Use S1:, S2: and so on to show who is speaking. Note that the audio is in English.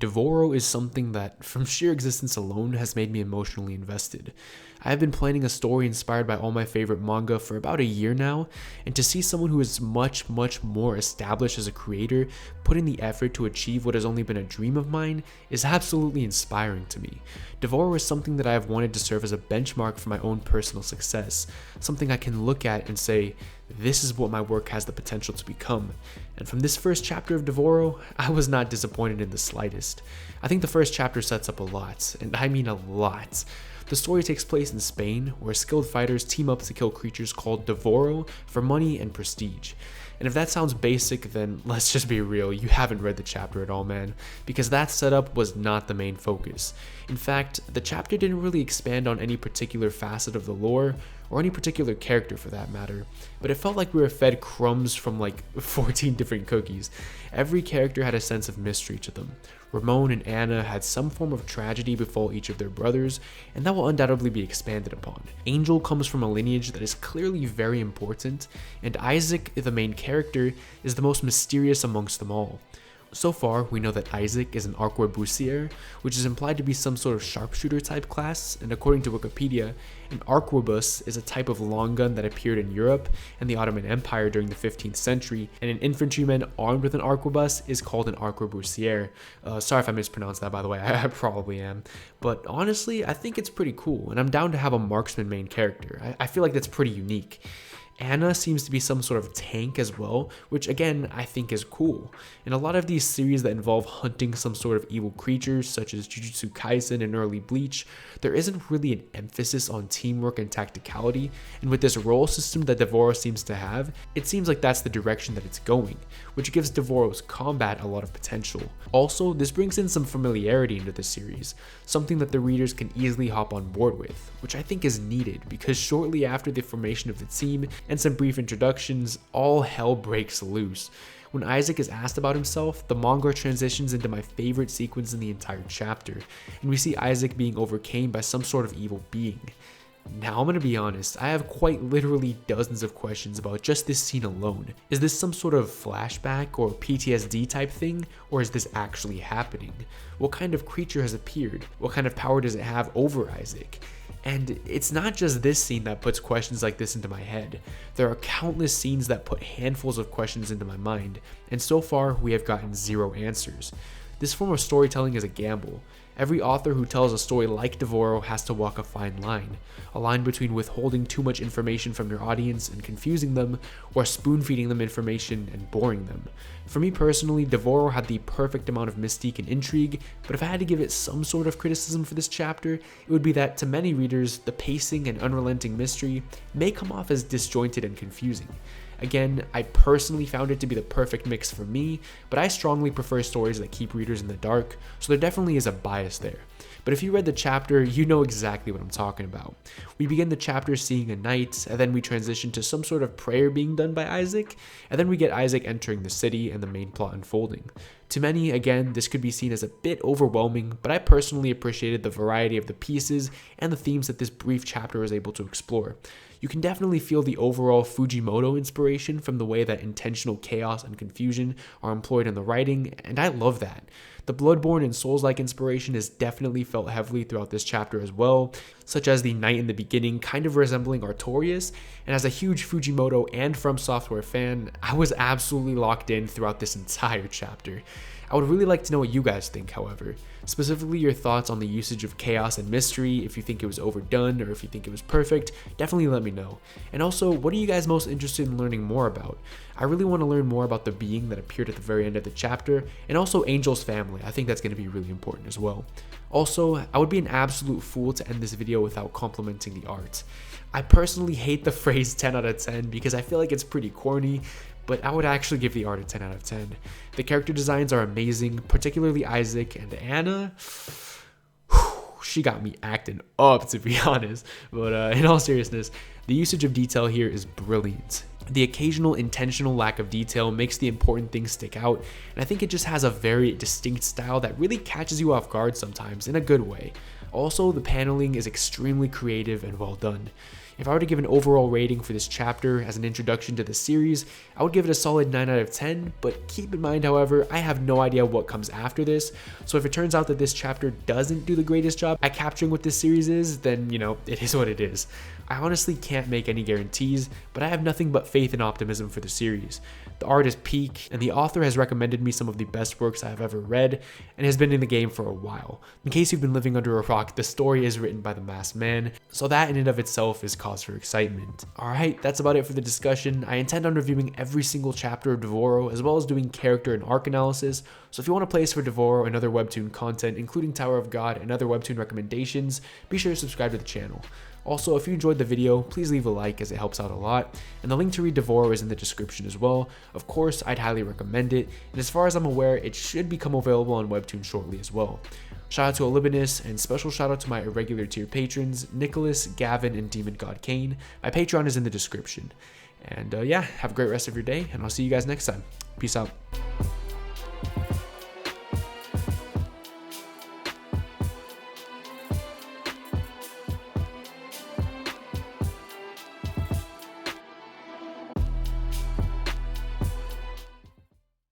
S1: Devoro is something that, from sheer existence alone, has made me emotionally invested. I have been planning a story inspired by all my favorite manga for about a year now, and to see someone who is much more established as a creator put in the effort to achieve what has only been a dream of mine is absolutely inspiring to me. Devoro is something that I have wanted to serve as a benchmark for my own personal success, something I can look at and say, this is what my work has the potential to become. And from this first chapter of Devoro, I was not disappointed in the slightest. I think the first chapter sets up a lot, and I mean a lot. The story takes place in Spain, where skilled fighters team up to kill creatures called Devoro for money and prestige. And if that sounds basic, then let's just be real, you haven't read the chapter at all, man, because that setup was not the main focus. In fact, the chapter didn't really expand on any particular facet of the lore, or any particular character for that matter, but it felt like we were fed crumbs from like 14 different cookies. Every character had a sense of mystery to them. Ramon and Anna had some form of tragedy befall each of their brothers, and that will undoubtedly be expanded upon. Angel comes from a lineage that is clearly very important, and Isaac, the main character, is the most mysterious amongst them all. So far, we know that Isaac is an arquebusier, which is implied to be some sort of sharpshooter type class, and according to Wikipedia, an arquebus is a type of long gun that appeared in Europe and the Ottoman Empire during the 15th century, and an infantryman armed with an arquebus is called an arquebusier. Sorry if I mispronounced that, by the way, I probably am. But honestly, I think it's pretty cool, and I'm down to have a marksman main character. I feel like that's pretty unique. Anna seems to be some sort of tank as well, which again, I think is cool. In a lot of these series that involve hunting some sort of evil creatures, such as Jujutsu Kaisen and early Bleach, there isn't really an emphasis on teamwork and tacticality, and with this role system that Devoro seems to have, it seems like that's the direction that it's going, which gives Devoro's combat a lot of potential. Also, this brings in some familiarity into the series, something that the readers can easily hop on board with, which I think is needed, because shortly after the formation of the team and some brief introductions, all hell breaks loose. When Isaac is asked about himself, the manga transitions into my favorite sequence in the entire chapter, and we see Isaac being overcame by some sort of evil being. Now, I'm gonna be honest, I have quite literally dozens of questions about just this scene alone. Is this some sort of flashback or PTSD type thing, or is this actually happening? What kind of creature has appeared? What kind of power does it have over Isaac? And it's not just this scene that puts questions like this into my head. There are countless scenes that put handfuls of questions into my mind, and so far we have gotten zero answers. This form of storytelling is a gamble. Every author who tells a story like Devoro has to walk a fine line, a line between withholding too much information from your audience and confusing them, or spoon-feeding them information and boring them. For me personally, Devoro had the perfect amount of mystique and intrigue, but if I had to give it some sort of criticism for this chapter, it would be that to many readers, the pacing and unrelenting mystery may come off as disjointed and confusing. Again, I personally found it to be the perfect mix for me, but I strongly prefer stories that keep readers in the dark, so there definitely is a bias there. But if you read the chapter, you know exactly what I'm talking about. We begin the chapter seeing a knight, and then we transition to some sort of prayer being done by Isaac, and then we get Isaac entering the city and the main plot unfolding. To many, again, this could be seen as a bit overwhelming, but I personally appreciated the variety of the pieces and the themes that this brief chapter was able to explore. You can definitely feel the overall Fujimoto inspiration from the way that intentional chaos and confusion are employed in the writing, and I love that. The Bloodborne and Souls-like inspiration is definitely felt heavily throughout this chapter as well, such as the knight in the beginning kind of resembling Artorias, and as a huge Fujimoto and From Software fan, I was absolutely locked in throughout this entire chapter. I would really like to know what you guys think, however. Specifically your thoughts on the usage of chaos and mystery, if you think it was overdone or if you think it was perfect, definitely let me know. And also, what are you guys most interested in learning more about? I really want to learn more about the being that appeared at the very end of the chapter, and also Angel's family. I think that's going to be really important as well. Also, I would be an absolute fool to end this video without complimenting the art. I personally hate the phrase 10 out of 10 because I feel like it's pretty corny, but I would actually give the art a 10 out of 10. The character designs are amazing, particularly Isaac, and Anna, she got me acting up, to be honest. But in all seriousness, the usage of detail here is brilliant. The occasional intentional lack of detail makes the important things stick out, and I think it just has a very distinct style that really catches you off guard sometimes in a good way. Also, the paneling is extremely creative and well done. If I were to give an overall rating for this chapter as an introduction to the series, I would give it a solid 9 out of 10, but keep in mind, however, I have no idea what comes after this, so if it turns out that this chapter doesn't do the greatest job at capturing what this series is, then, you know, it is what it is. I honestly can't make any guarantees, but I have nothing but faith and optimism for the series. The art is peak, and the author has recommended me some of the best works I have ever read, and has been in the game for a while. In case you've been living under a rock, the story is written by the masked man, so that in and of itself is cause for excitement. Alright, that's about it for the discussion. I intend on reviewing every single chapter of Devoro, as well as doing character and arc analysis, so if you want to play us for Devoro and other webtoon content, including Tower of God and other webtoon recommendations, be sure to subscribe to the channel. Also, if you enjoyed the video, please leave a like as it helps out a lot, and the link to read Devoro is in the description as well. Of course, I'd highly recommend it, and as far as I'm aware, it should become available on Webtoon shortly as well. Shout out to Olibinus, and special shout out to my irregular tier patrons, Nicholas, Gavin, and Demon God Kane. My Patreon is in the description. And yeah, have a great rest of your day, and I'll see you guys next time. Peace out.